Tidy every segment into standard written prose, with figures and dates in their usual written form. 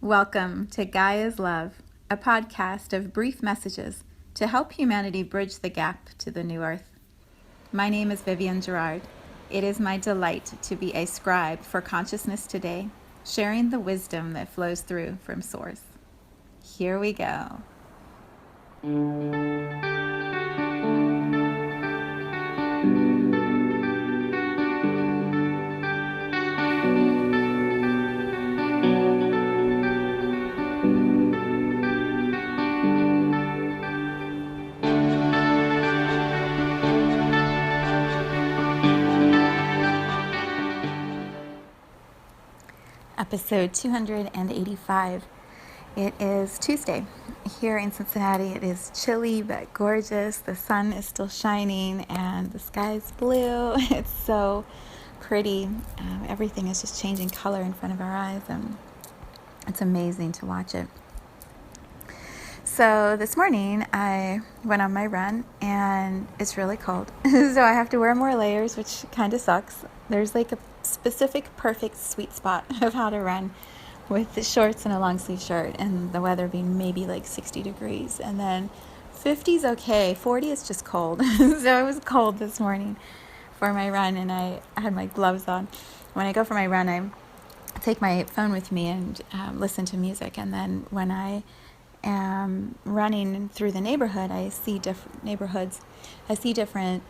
Welcome to Gaia's Love, a podcast of brief messages to help humanity bridge the gap to the new earth. My name is Vivienne Gerard. It is my delight to be a scribe for consciousness today, sharing the wisdom that flows through from Source. Here we go. Episode 285. It is Tuesday. Here in Cincinnati, it is chilly but gorgeous. The sun is still shining and the sky is blue. It's so pretty. Everything is just changing color in front of our eyes, and it's amazing to watch it. So this morning, I went on my run, and it's really cold. So I have to wear more layers, which kind of sucks. There's like a specific, perfect, sweet spot of how to run with the shorts and a long sleeve shirt, and the weather being maybe like 60 degrees. And then 50 is okay, 40 is just cold. So it was cold this morning for my run, and I had my gloves on. When I go for my run, I take my phone with me and listen to music. And then when I am running through the neighborhood, I see different neighborhoods. I see different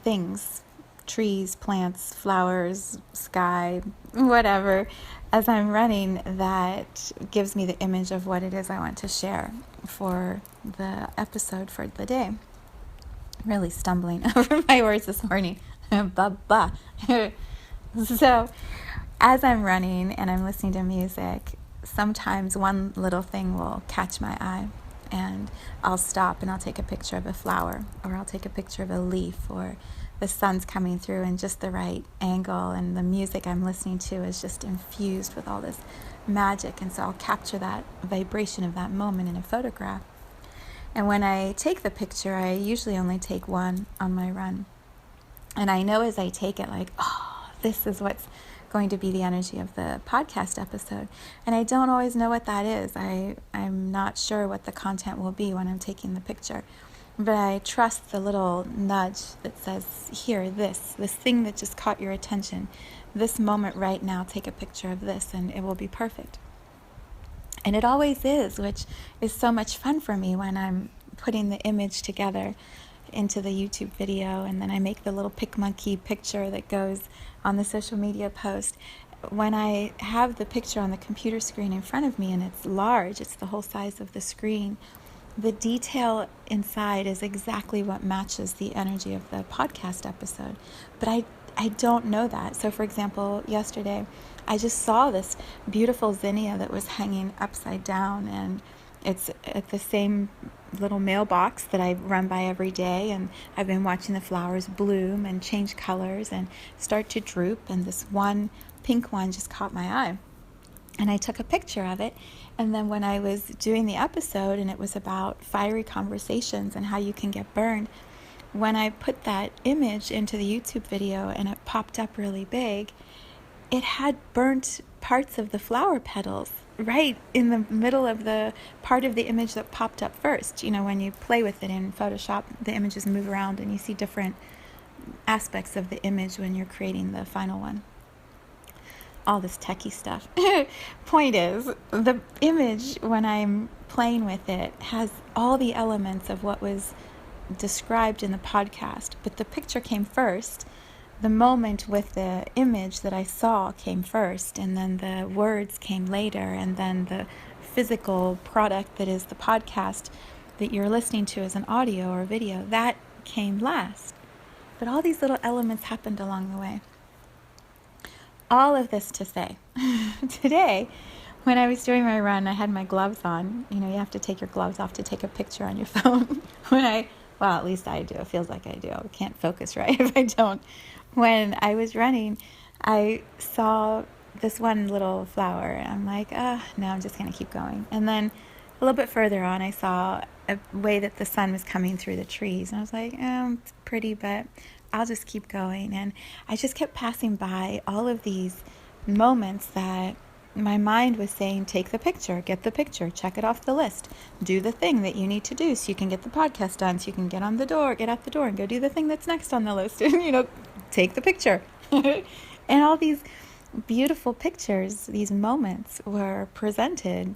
things, trees, plants, flowers, sky, whatever, as I'm running, that gives me the image of what it is I want to share for the episode for the day. Really stumbling over my words this morning. Blah, blah. So as I'm running and I'm listening to music, sometimes one little thing will catch my eye, and I'll stop and I'll take a picture of a flower, or I'll take a picture of a leaf, or the sun's coming through in just the right angle, and the music I'm listening to is just infused with all this magic, and so I'll capture that vibration of that moment in a photograph. And when I take the picture, I usually only take one on my run, and I know as I take it, like, oh, this is what's going to be the energy of the podcast episode. And I don't always know what that is. I'm not sure what the content will be when I'm taking the picture. But I trust the little nudge that says, here, this thing that just caught your attention, this moment right now, take a picture of this and it will be perfect. And it always is, which is so much fun for me when I'm putting the image together into the YouTube video, and then I make the little pick monkey picture that goes on the social media post. When I have the picture on the computer screen in front of me and it's large, it's the whole size of the screen, the detail inside is exactly what matches the energy of the podcast episode. But I don't know that. So for example, yesterday I just saw this beautiful zinnia that was hanging upside down, and it's at the same little mailbox that I run by every day, and I've been watching the flowers bloom and change colors and start to droop, and this one pink one just caught my eye. And I took a picture of it, and then when I was doing the episode, and it was about fiery conversations and how you can get burned, when I put that image into the YouTube video and it popped up really big, it had burnt parts of the flower petals right in the middle of the part of the image that popped up first. You know, when you play with it in Photoshop, the images move around and you see different aspects of the image when you're creating the final one. All this techie stuff. Point is, the image, when I'm playing with it, has all the elements of what was described in the podcast, but the picture came first. The moment with the image that I saw came first, and then the words came later, and then the physical product that is the podcast that you're listening to as an audio or video, that came last. But all these little elements happened along the way. All of this to say, today, when I was doing my run, I had my gloves on. You know, you have to take your gloves off to take a picture on your phone. Well, at least I do. It feels like I do. I can't focus right if I don't. When I was running, I saw this one little flower, and I'm like, no, I'm just going to keep going. And then a little bit further on, I saw a way that the sun was coming through the trees, and I was like, it's pretty, but I'll just keep going. And I just kept passing by all of these moments that my mind was saying, take the picture, get the picture, check it off the list, do the thing that you need to do so you can get the podcast done, so you can get out the door and go do the thing that's next on the list, and, take the picture. And all these beautiful pictures, these moments were presented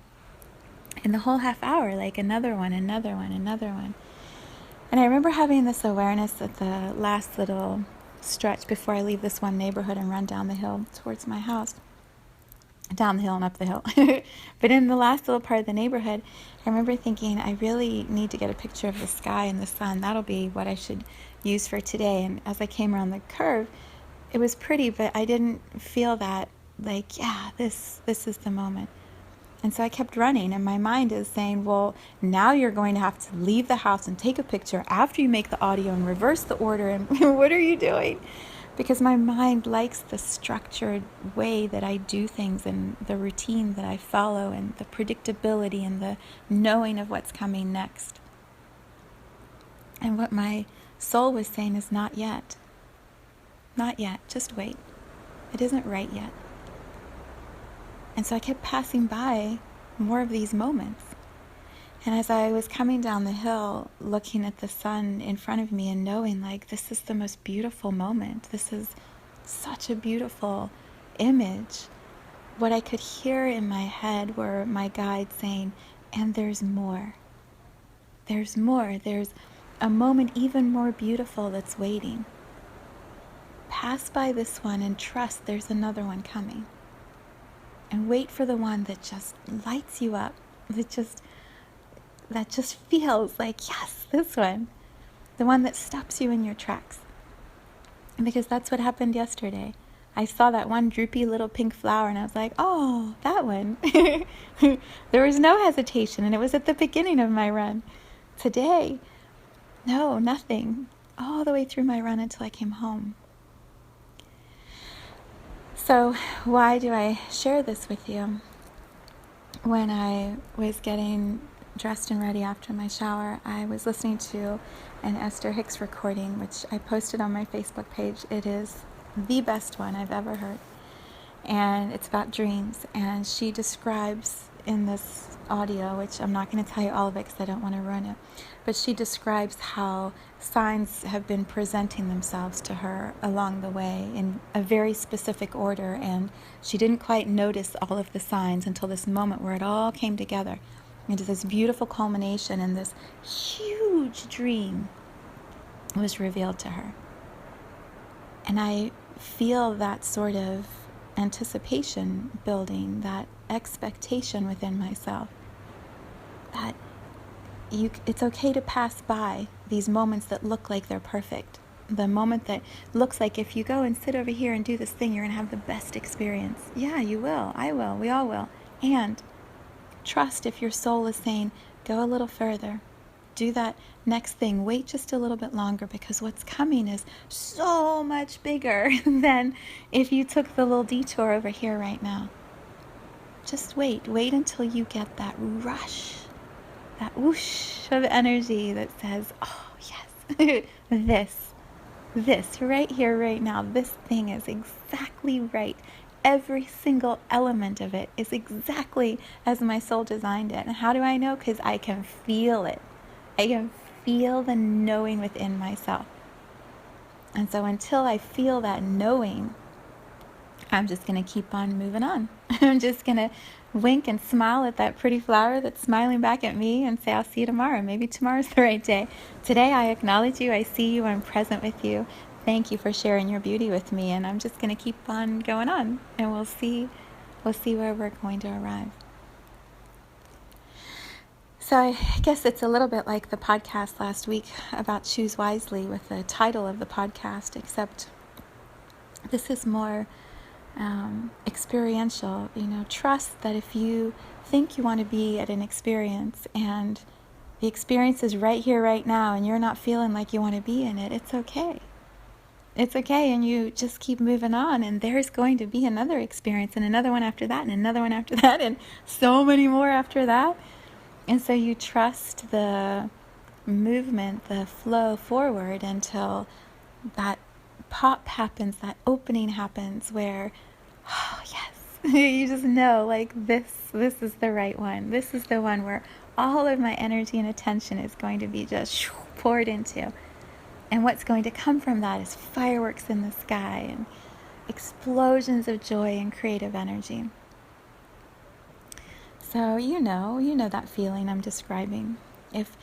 in the whole half hour, like another one. And I remember having this awareness at the last little stretch before I leave this one neighborhood and run down the hill towards my house. Down the hill and up the hill. But in the last little part of the neighborhood, I remember thinking, I really need to get a picture of the sky and the sun. That'll be what I should use for today. And as I came around the curve, it was pretty, but I didn't feel that, like, yeah, this is the moment. And so I kept running, and my mind is saying, well, now you're going to have to leave the house and take a picture after you make the audio and reverse the order, and what are you doing? Because my mind likes the structured way that I do things and the routine that I follow and the predictability and the knowing of what's coming next. And what my soul was saying is not yet. Not yet. Just wait. It isn't right yet. And so I kept passing by more of these moments. And as I was coming down the hill, looking at the sun in front of me and knowing, like, this is the most beautiful moment. This is such a beautiful image. What I could hear in my head were my guides saying, and there's more. There's more. There's a moment even more beautiful that's waiting. Pass by this one and trust there's another one coming. And wait for the one that just lights you up, that just feels like, yes, this one. The one that stops you in your tracks. Because that's what happened yesterday. I saw that one droopy little pink flower and I was like, oh, that one. There was no hesitation, and it was at the beginning of my run. Today, no, nothing. All the way through my run until I came home. So why do I share this with you? When I was getting dressed and ready after my shower, I was listening to an Esther Hicks recording, which I posted on my Facebook page. It is the best one I've ever heard. And it's about dreams. And she describes in this audio, which I'm not going to tell you all of it because I don't want to ruin it, but she describes how signs have been presenting themselves to her along the way in a very specific order, and she didn't quite notice all of the signs until this moment where it all came together into this beautiful culmination, and this huge dream was revealed to her. And I feel that sort of anticipation building, that expectation within myself, that it's okay to pass by these moments that look like they're perfect. The moment that looks like if you go and sit over here and do this thing, you're going to have the best experience. Yeah, you will. I will. We all will. And trust if your soul is saying, go a little further. Do that next thing. Wait just a little bit longer, because what's coming is so much bigger than if you took the little detour over here right now. Just wait. Wait until you get that rush, that whoosh of energy that says, oh, yes, this right here, right now, this thing is exactly right. Every single element of it is exactly as my soul designed it. And how do I know? Because I can feel it. I can feel the knowing within myself. And so until I feel that knowing, I'm just going to keep on moving on. I'm just going to wink and smile at that pretty flower that's smiling back at me and say, I'll see you tomorrow. Maybe tomorrow's the right day. Today I acknowledge you. I see you. I'm present with you. Thank you for sharing your beauty with me. And I'm just going to keep on going on. And we'll see where we're going to arrive. So I guess it's a little bit like the podcast last week about Choose Wisely with the title of the podcast, except this is more experiential. Trust that if you think you want to be at an experience and the experience is right here, right now, and you're not feeling like you want to be in it, it's okay. It's okay, and you just keep moving on, and there's going to be another experience and another one after that and another one after that and so many more after that. And so you trust the movement, the flow forward until that pop happens, that opening happens where, oh yes, You just know, like, this is the right one. This is the one where all of my energy and attention is going to be just poured into. And what's going to come from that is fireworks in the sky and explosions of joy and creative energy. So you know that feeling I'm describing. If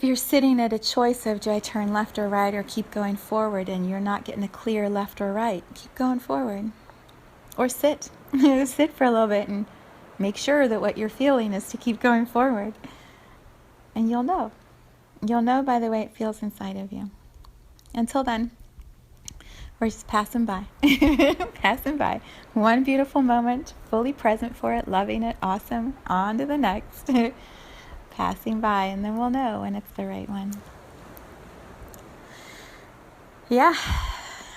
you're sitting at a choice of do I turn left or right or keep going forward, and you're not getting a clear left or right, keep going forward. Or sit. Sit for a little bit and make sure that what you're feeling is to keep going forward. And you'll know. You'll know by the way it feels inside of you. Until then, we're just passing by. Passing by. One beautiful moment, fully present for it, loving it, awesome. On to the next. Passing by, and then we'll know when it's the right one. Yeah,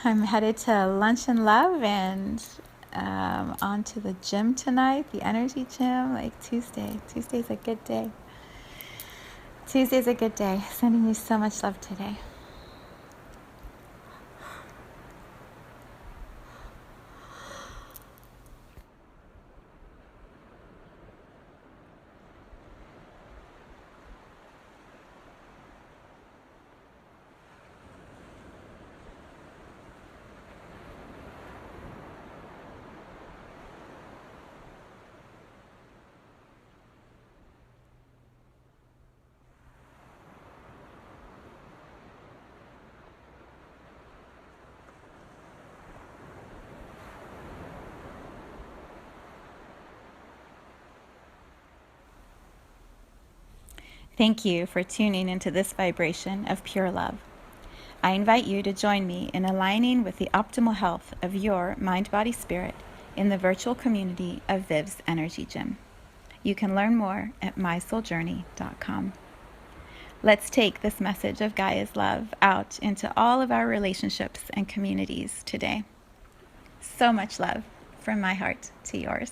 I'm headed to Lunch and Love and on to the gym tonight, the energy gym, like Tuesday. Tuesday's a good day. Tuesday's a good day. Sending you so much love today. Thank you for tuning into this vibration of pure love. I invite you to join me in aligning with the optimal health of your mind, body, spirit in the virtual community of Viv's Energy Gym. You can learn more at mysouljourney.com. Let's take this message of Gaia's love out into all of our relationships and communities today. So much love from my heart to yours.